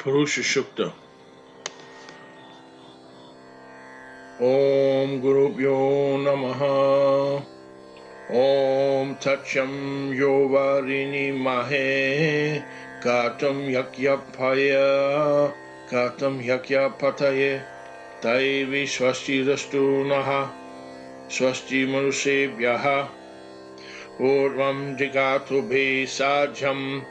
Purusa Suktam. Om Gurubhyo Namaha. Om Tacham Yovarini Mahe. Katam Yakyapaya. Katam Yakyapataye. Taivi Swasti Rastu Naha. Swasti Manusebhyaha. Urvam Jigatu Bhe Sajam.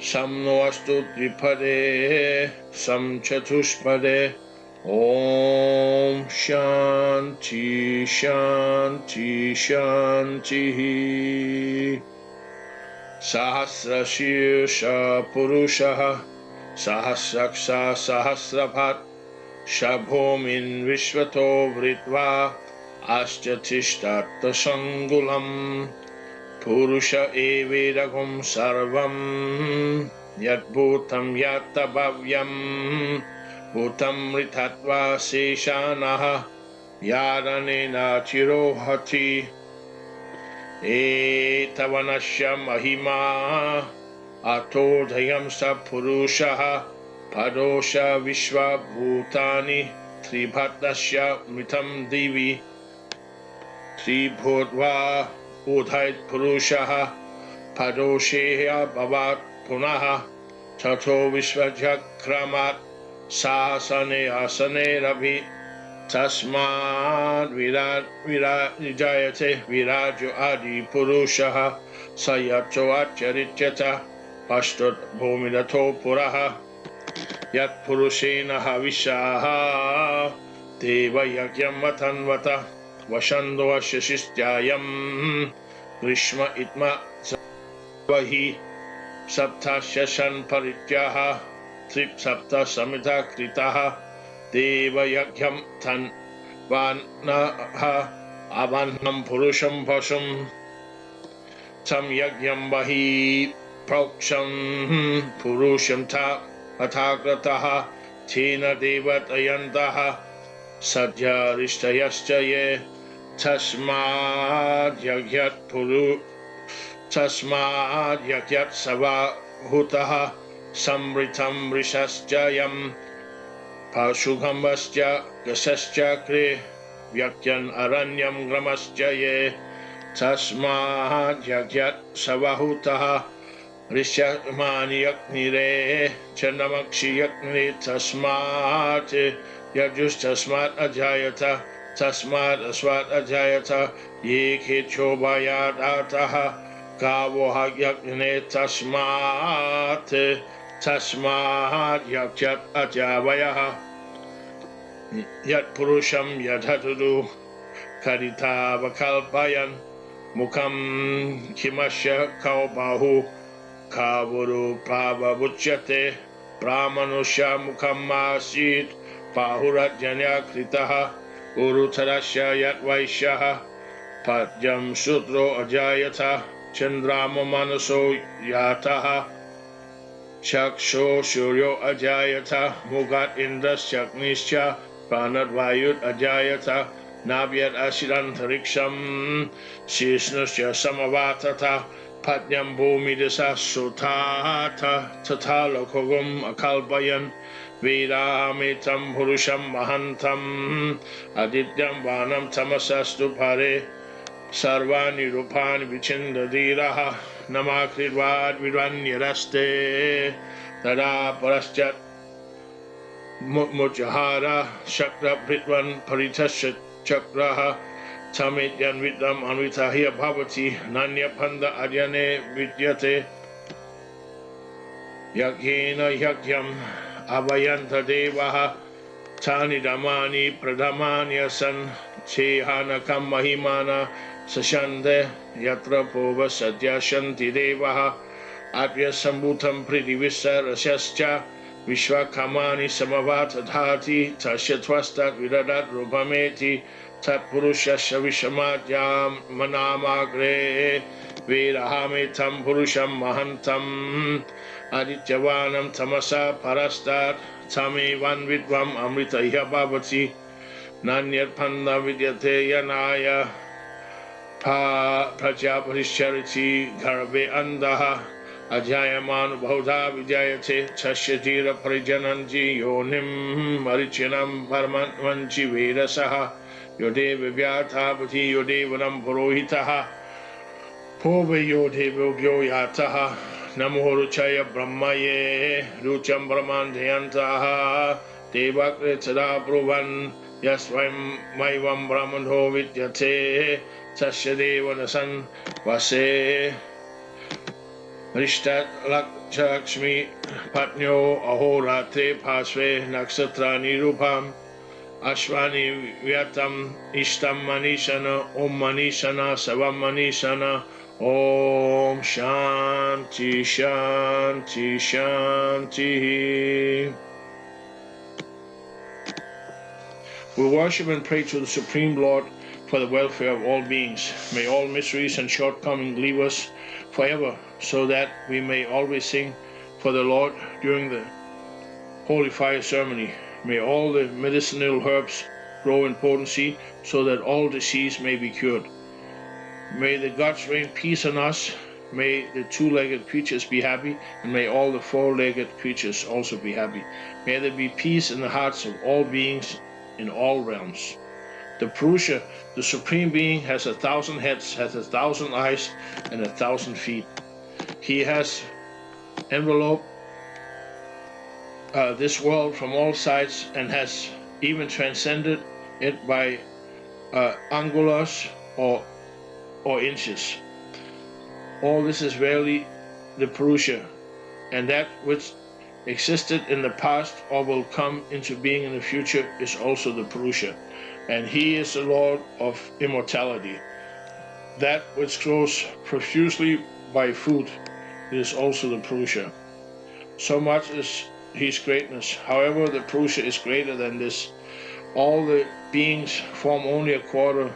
Samno Astu Tripade. Sam Chatushpade. Om Shanti Shanti Shanti. Sahasra Shirsha Purusha Sahasraksha Sahasrabhat Shabhomin Vishvato Vritva Aschatishtatta Sangulam Purusha Evedagum Sarvam Yadbhutam Yatabhavyam Bhutam Ritatva Seshanaha Yaranena Chirohati Etavanasya Mahima Atodhayam Sa Purushaha Padosha Vishwa Bhutani Tribhatasya Mritam Divi Tribhodva Udhait Purushaha Padosheya Bhavat Punaha Tato Vishvajakramat Sahasane asane ravi Tasmad Virajayate Virajo Adi Purushaha Sayato Acharityata Pastot Bhumidato Puraha Yat Purushena Havishaha Deva Yagyam Vatanvata Vashando Ashashistyayam Grishma Itma Vahi Saptashashan Parityaha Trip Sapta Samita Kritaha Deva Yagyam Tan Vanaha Avanam Purusham Pasam Tam Yagyam Bahi Prauksham Purusham Ta Atakrataha Tina Devatayantaha Sadhya Rishtayaschaye Tasmad Yagyat Puru Tasmad Yagyat Savahutaha Samritam Rishasjayam Pashughambasya Gasasjakre Vyakyan Aranyam Gramasjaye Tasmad Yagyat Savahutaha Rishamani Yaknire Chandamakshi Yaknire Tasmad Yajus Tasmad Ajayata Tasmad Aswad Ajayata Yekhe Chobayat Ataha Kavoha Yaknire Tasmad Tasmad Yakyat Ajavayaha Yat Purusham Yadhatudu Karita Vakalpayan Mukam Kimasya Kaubahu Kavuru Prava Buchyate Pramanusha Mukam Masit Pahurajanya Kritaha Urutarasya Yat Vaishaha Padyam Sudro Ajayata Chandrama Manaso Yataha Chaksho Shuryo Ajayata Mugat Indras Chaknischa Pranad Vayut Ajayata Navyat Asirantariksham Shisnusya Samavatata Patnyam Bhumidasa Sutata Tatalokogum Akalpayan Vedamitam Purusham Mahantam Adityam Vanam Tamasastu Pare Sarvani Rupani Vichindadiraha Namakridvad Vidvanyaraste Tada Paraschat Mujahara Shakra Britvan Paritashat Chakraha Tamidyan Vidam Anvitahya Bhavati Nanya Panda Adyane Vidyate Yagyena Yagyam Abhayanta Devaha Tani Damani Pradhamanya San Chehanakam Mahimana Sashande Yatra Pova Sadhya Shanti Devaha Apya Sambhutam Pridivisa Rasyascha Vishwakamani Samavatadhati Tasyatvastat Viradat Rupameti Tat Purusha Shavishamadhyam Manamagre Virahametam Purusham Mahantam Adityavanam Tamasa Parastat Tamevan Vidvam Amritaya Bhavati Nanyat Panda Vidyate Yanaya Prajapatishariti Garve Andaha Ajayaman Bhauda Vijayate Chashyatira Parijananji Yonim Marichinam Paramananchi Vedasaha Yode Vivyatapati Yode Vanam Purohitaha Pove Yode Vogyo Yataha Namo Ruchaya Brahmaye Rucham Brahmandayantaha Devakre Tada Bruvan Yasvaim Maivam Brahmano Vidyate Tasyadevanasan Vase Rishtat Lakshmi Patnyo Ahorate Pasve Naksatra Nirupam Ashwani Vyatam Ishtam Manishana Om Manishana Savam Manishana Om Shanti Shanti Shanti. We worship and pray to the Supreme Lord for the welfare of all beings. May all miseries and shortcomings leave us forever, so that we may always sing for the Lord during the holy fire ceremony. May all the medicinal herbs grow in potency, so that all disease may be cured. May the gods rain peace on us. May the two-legged creatures be happy, and may all the four-legged creatures also be happy. May there be peace in the hearts of all beings in all realms. The Purusha, the Supreme Being, has 1,000 heads, has 1,000 eyes, and 1,000 feet. He has enveloped this world from all sides and has even transcended it by angulars or inches. All this is verily the Purusha, and that which existed in the past or will come into being in the future is also the Purusha. And he is the Lord of immortality. That which grows profusely by food is also the Purusha. So much is his greatness. However, the Purusha is greater than this. All the beings form only a quarter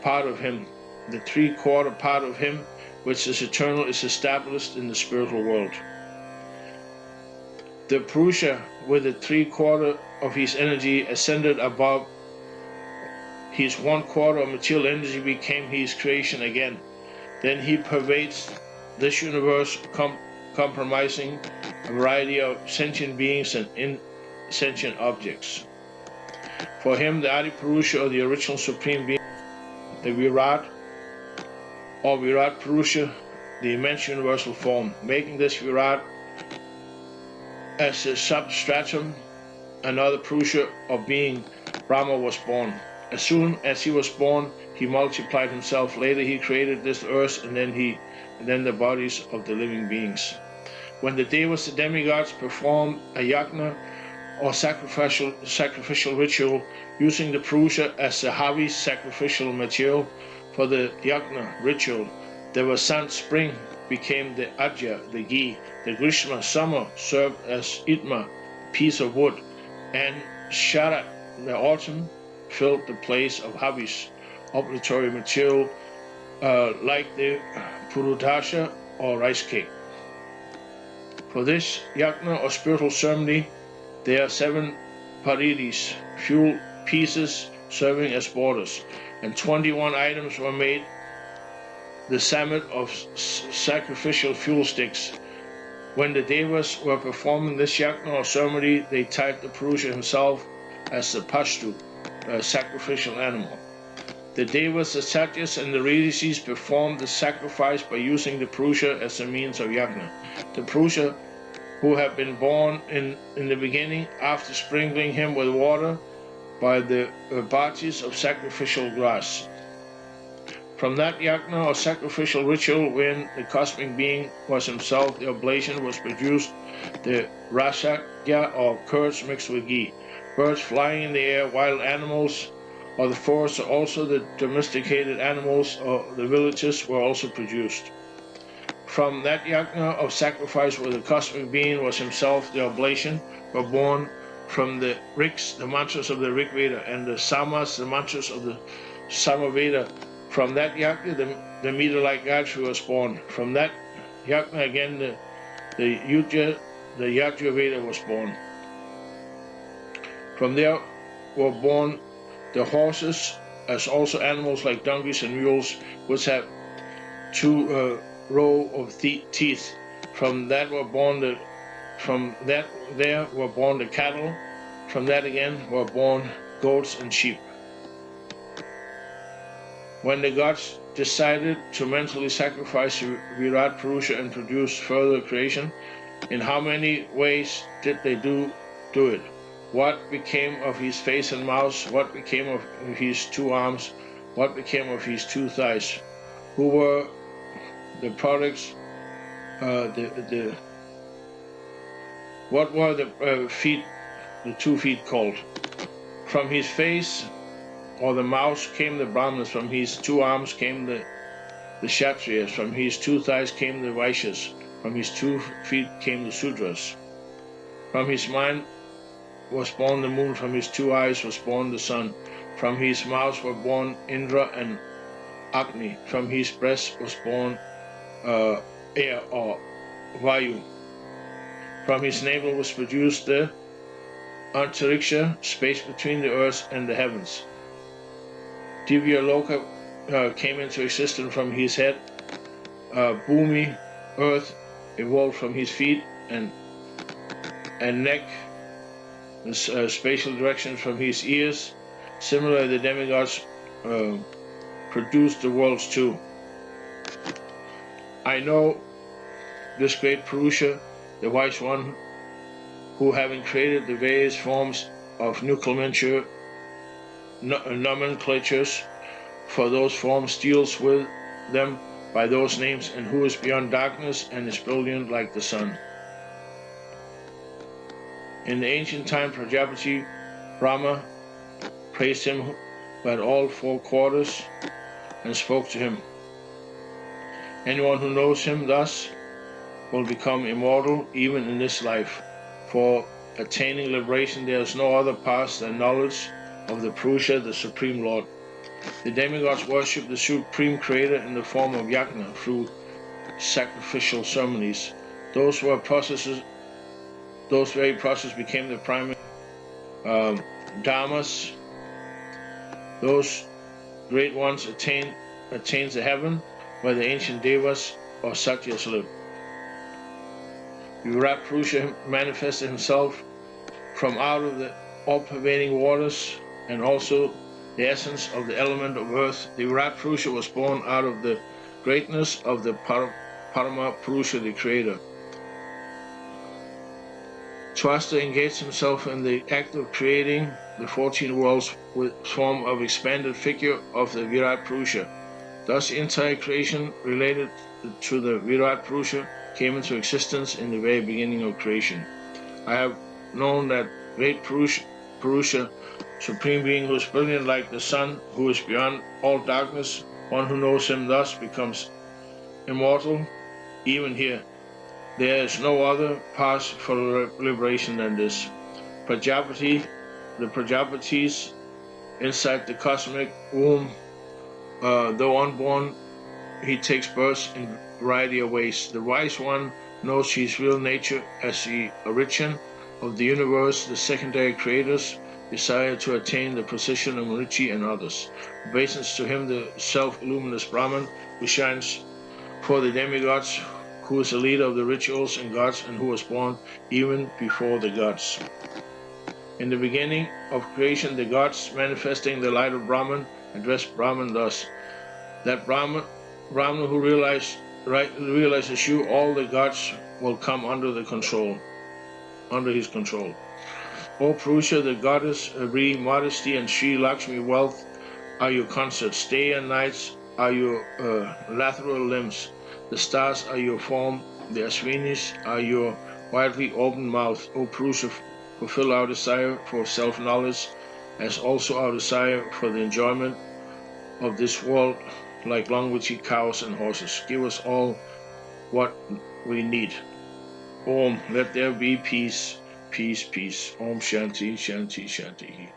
part of him. The 3/4 part of him, which is eternal, is established in the spiritual world. The Purusha, with the 3/4 of his energy, ascended above. His 1/4 of material energy became his creation again. Then he pervades this universe, comprising a variety of sentient beings and insentient objects. For him, the Adi Purusha, or the original Supreme Being, the Virat, or Virat Purusha, the immense universal form, making this Virat as a substratum, another Purusha of being, Brahma, was born. As soon as he was born, he multiplied himself. Later he created this earth, and then the bodies of the living beings. When the Devas, the demigods, performed a yajna or sacrificial ritual using the Purusha as the Havi sacrificial material for the yajna ritual, the Vasant spring became the Adya, the ghee. The Grishma summer served as Itma, piece of wood, and Sharat, the autumn, filled the place of Havis, oblatory material, like the Purudasha or rice cake. For this yajna or spiritual ceremony, there are 7 paridis, fuel pieces serving as borders, and 21 items were made the summit of sacrificial fuel sticks. When the Devas were performing this yajna or ceremony, they tied the Purusha himself as the Pashtu, a sacrificial animal. The Devas, the Satyas, and the Rishis performed the sacrifice by using the Purusha as a means of yajna. The Purusha, who had been born in the beginning, after sprinkling him with water by the bhatis of sacrificial grass. From that yajna or sacrificial ritual, when the cosmic being was himself, the oblation was produced, the rasakya or curds mixed with ghee. Birds flying in the air, wild animals of the forest, also the domesticated animals of the villages were also produced. From that yajna of sacrifice where the cosmic being was himself the oblation, were born from the Riks, the mantras of the Rig Veda, and the Samas, the mantras of the Samaveda. From that yajna, the meter-like Gayatri was born. From that yajna again, the Yajna Veda was born. From there were born the horses, as also animals like donkeys and mules, which have 2 rows of teeth. From that there were born the cattle. From that again were born goats and sheep. When the gods decided to mentally sacrifice Virat Purusha and produce further creation, in how many ways did they do it? What became of his face and mouth? What became of his 2 arms? What became of his 2 thighs? Who were the products? What were the feet? The 2 feet called? From his face or the mouth came the Brahmanas. From his 2 arms came the Kshatriyas. From his 2 thighs came the Vaishyas. From his 2 feet came the Sudras. From his mind was born the moon. From his 2 eyes was born the sun. From his mouth were born Indra and Agni. From his breast was born air or Vayu. From his navel was produced the Antariksha, space between the earth and the heavens. Divya Loka came into existence from his head. Bhumi, earth, evolved from his feet and neck. Spatial directions from his ears. Similarly, the demigods produced the worlds too. I know this great Purusha, the wise one, who having created the various forms of nomenclatures for those forms, deals with them by those names, and who is beyond darkness and is brilliant like the sun. In the ancient time, Prajapati Brahma praised him by all 4 quarters and spoke to him. Anyone who knows him thus will become immortal even in this life. For attaining liberation, there is no other path than knowledge of the Purusha, the Supreme Lord. The demigods worship the Supreme Creator in the form of yajna through sacrificial ceremonies. Those very processes became the primary dharmas. Those great ones attains the heaven where the ancient devas or satyas live. Virat Purusha manifested himself from out of the all-pervading waters and also the essence of the element of earth. The Virat Purusha was born out of the greatness of the Parama Purusha, the Creator. Twasta engaged himself in the act of creating the 14 worlds with form of expanded figure of the Virat Purusha. Thus, entire creation related to the Virat Purusha came into existence in the very beginning of creation. I have known that great Purusha, Supreme Being, who is brilliant like the sun, who is beyond all darkness. One who knows him thus becomes immortal, even here. There is no other path for liberation than this. The Prajapatis inside the cosmic womb, though unborn, he takes birth in variety of ways. The wise one knows his real nature as the origin of the universe. The secondary creators desire to attain the position of Marichi and others. Obeisance to him, the self-luminous Brahman, who shines for the demigods, who is the leader of the rituals and gods, and who was born even before the gods. In the beginning of creation, the gods, manifesting the light of Brahman, addressed Brahman thus: that Brahman who realizes you, all the gods will come under his control. O Purusha, the goddess Abri, modesty, and Sri Lakshmi, wealth, are your consorts. Day and nights are your lateral limbs. The stars are your form. The Ashwinis are your widely open mouth. O Purusha, fulfill our desire for self-knowledge, as also our desire for the enjoyment of this world, like long-witted cows and horses. Give us all what we need. Om, let there be peace, peace, peace. Om Shanti, Shanti, Shanti.